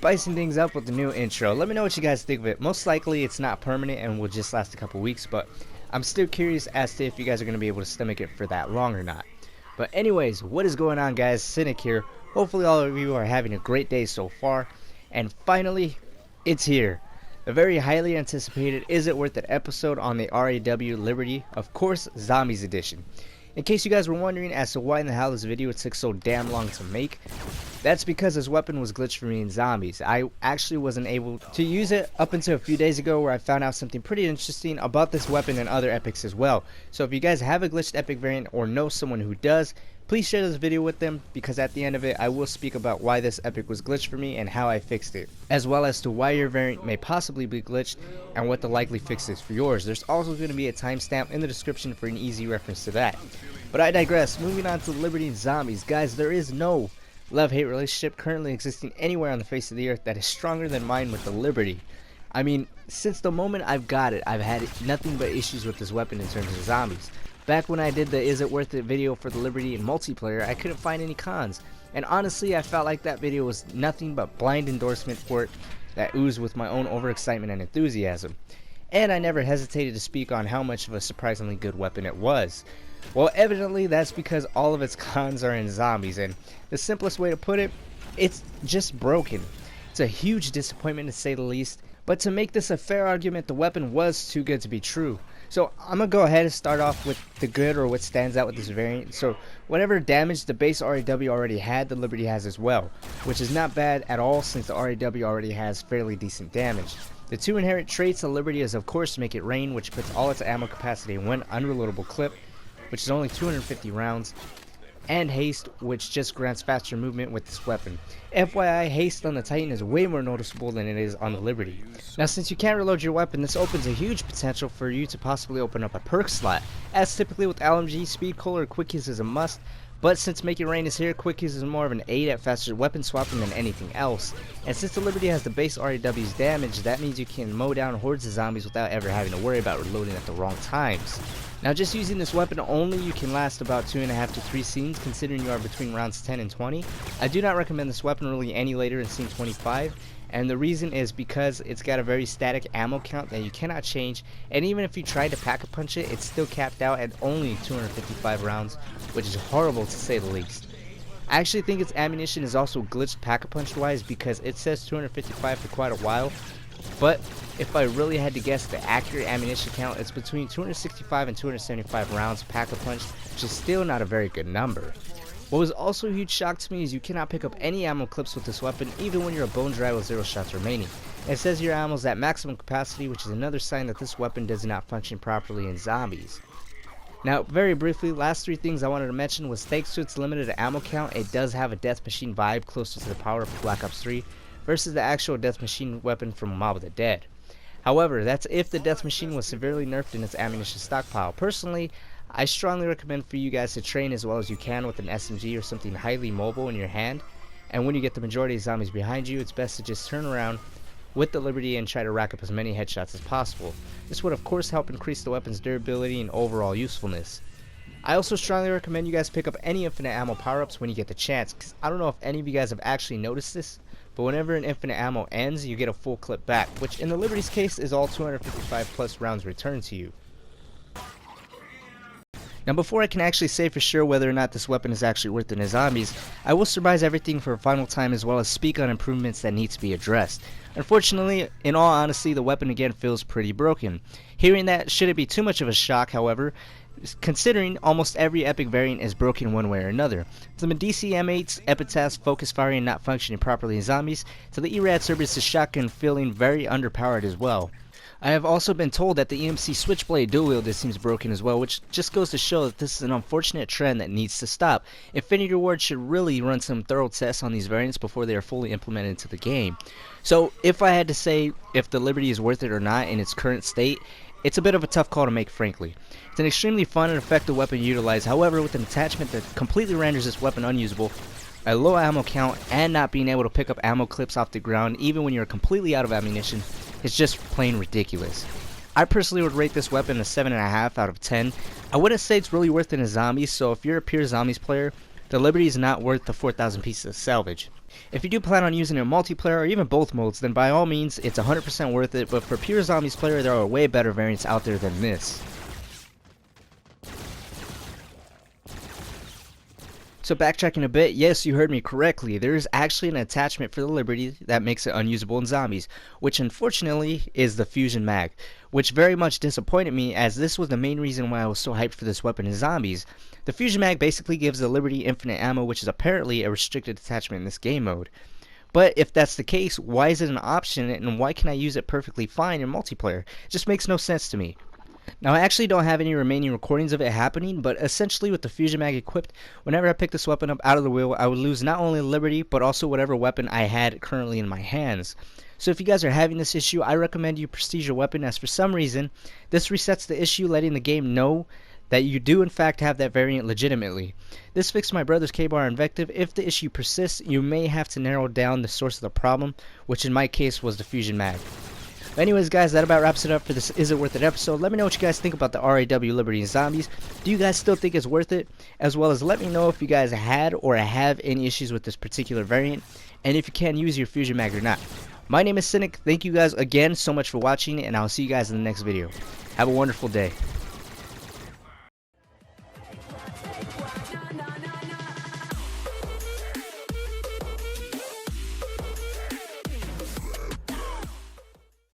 spicing things up with the new intro. Let me know what you guys think of it. Most likely it's not permanent and will just last a couple weeks, but I'm still curious as to if you guys are going to be able to stomach it for that long or not. But anyways, what is going on, guys? Cynic here. Hopefully all of you are having a great day so far. And finally, it's here. The very highly anticipated Is It Worth It episode on the RAW Liberty, of course, Zombies Edition. In case you guys were wondering as to why in the hell this video took so damn long to make, that's because this weapon was glitched for me in Zombies. I actually wasn't able to use it up until a few days ago, where I found out something pretty interesting about this weapon and other epics as well. So if you guys have a glitched epic variant or know someone who does, please share this video with them, because at the end of it I will speak about why this epic was glitched for me and how I fixed it, as well as to why your variant may possibly be glitched and what the likely fix is for yours. There's also going to be a timestamp in the description for an easy reference to that. But I digress. Moving on to Liberty and Zombies. Guys, there is no love-hate relationship currently existing anywhere on the face of the earth that is stronger than mine with the Liberty. I mean, since the moment I've got it, I've had nothing but issues with this weapon in terms of Zombies. Back when I did the Is It Worth It video for the Liberty in multiplayer, I couldn't find any cons. And honestly, I felt like that video was nothing but blind endorsement for it that oozed with my own overexcitement and enthusiasm. And I never hesitated to speak on how much of a surprisingly good weapon it was. Well, evidently that's because all of its cons are in Zombies, and the simplest way to put it, it's just broken. It's a huge disappointment to say the least, but to make this a fair argument, the weapon was too good to be true. So I'm going to go ahead and start off with the good, or what stands out with this variant. So whatever damage the base RAW already had, the Liberty has as well, which is not bad at all since the RAW already has fairly decent damage. The two inherent traits of Liberty is of course Make It Rain, which puts all its ammo capacity in one unreloadable clip, which is only 250 rounds, and Haste, which just grants faster movement with this weapon. FYI, Haste on the Titan is way more noticeable than it is on the Liberty. Now, since you can't reload your weapon, this opens a huge potential for you to possibly open up a perk slot. As typically with LMG, Speed Cola or Quick Use is a must, but since Make It Rain is here, Quick Use is more of an aid at faster weapon swapping than anything else. And since the Liberty has the base RAW's damage, that means you can mow down hordes of zombies without ever having to worry about reloading at the wrong times. Now, just using this weapon only, you can last about 2.5 to 3 scenes, considering you are between rounds 10 and 20. I do not recommend this weapon really any later in scene 25, and the reason is because it's got a very static ammo count that you cannot change, and even if you try to pack-a-punch it, it's still capped out at only 255 rounds, which is horrible to say the least. I actually think its ammunition is also glitched pack-a-punch wise, because it says 255 for quite a while, but if I really had to guess the accurate ammunition count, it's between 265 and 275 rounds pack-a-punch, which is still not a very good number. What was also a huge shock to me is you cannot pick up any ammo clips with this weapon, even when you're a bone dry with 0 shots remaining. It says your ammo is at maximum capacity, which is another sign that this weapon does not function properly in Zombies. Now, very briefly, last 3 things I wanted to mention was thanks to its limited ammo count, it does have a Death Machine vibe closer to the power of Black Ops 3 versus the actual Death Machine weapon from Mob of the Dead. However, that's if the Death Machine was severely nerfed in its ammunition stockpile. Personally, I strongly recommend for you guys to train as well as you can with an SMG or something highly mobile in your hand, and when you get the majority of zombies behind you, it's best to just turn around with the Liberty and try to rack up as many headshots as possible. This would of course help increase the weapon's durability and overall usefulness. I also strongly recommend you guys pick up any infinite ammo power-ups when you get the chance, because I don't know if any of you guys have actually noticed this, but whenever an infinite ammo ends, you get a full clip back, which in the Liberty's case is all 255 plus rounds returned to you. Now, before I can actually say for sure whether or not this weapon is actually worth it in Zombies, I will surmise everything for a final time as well as speak on improvements that need to be addressed. Unfortunately, in all honesty, the weapon again feels pretty broken. Hearing that shouldn't be too much of a shock, however, considering almost every epic variant is broken one way or another. From the DC M8's Epitaph focus firing not functioning properly in Zombies, to the E-Rad Cerberus' shotgun feeling very underpowered as well. I have also been told that the EMC Switchblade dual wield seems broken as well, which just goes to show that this is an unfortunate trend that needs to stop. Infinity Ward should really run some thorough tests on these variants before they are fully implemented into the game. So if I had to say if the Liberty is worth it or not in its current state, it's a bit of a tough call to make, frankly. It's an extremely fun and effective weapon to utilize, however, with an attachment that completely renders this weapon unusable, a low ammo count, and not being able to pick up ammo clips off the ground even when you're completely out of ammunition, is just plain ridiculous. I personally would rate this weapon a 7.5 out of 10. I wouldn't say it's really worth it in Zombies, so if you're a pure Zombies player, the Liberty is not worth the 4,000 pieces of salvage. If you do plan on using it in multiplayer or even both modes, then by all means it's 100% worth it, but for pure zombies player there are way better variants out there than this. So backtracking a bit, yes, you heard me correctly. There is actually an attachment for the Liberty that makes it unusable in zombies, which unfortunately is the Fusion Mag, which very much disappointed me as this was the main reason why I was so hyped for this weapon in zombies. The Fusion Mag basically gives the Liberty infinite ammo, which is apparently a restricted attachment in this game mode. But if that's the case, why is it an option and why can I use it perfectly fine in multiplayer? It just makes no sense to me. Now I actually don't have any remaining recordings of it happening, but essentially with the Fusion Mag equipped, whenever I pick this weapon up out of the wheel, I would lose not only Liberty, but also whatever weapon I had currently in my hands. So if you guys are having this issue, I recommend you prestige your weapon, as for some reason, this resets the issue, letting the game know that you do in fact have that variant legitimately. This fixed my brother's K-Bar Invective. If the issue persists, you may have to narrow down the source of the problem, which in my case was the Fusion Mag. But anyways guys, that about wraps it up for this Is It Worth It episode. Let me know what you guys think about the RAW Liberty and Zombies. Do you guys still think it's worth it? As well as let me know if you guys had or have any issues with this particular variant, and if you can use your Fusion Mag or not. My name is Cynic. Thank you guys again so much for watching, and I'll see you guys in the next video. Have a wonderful day.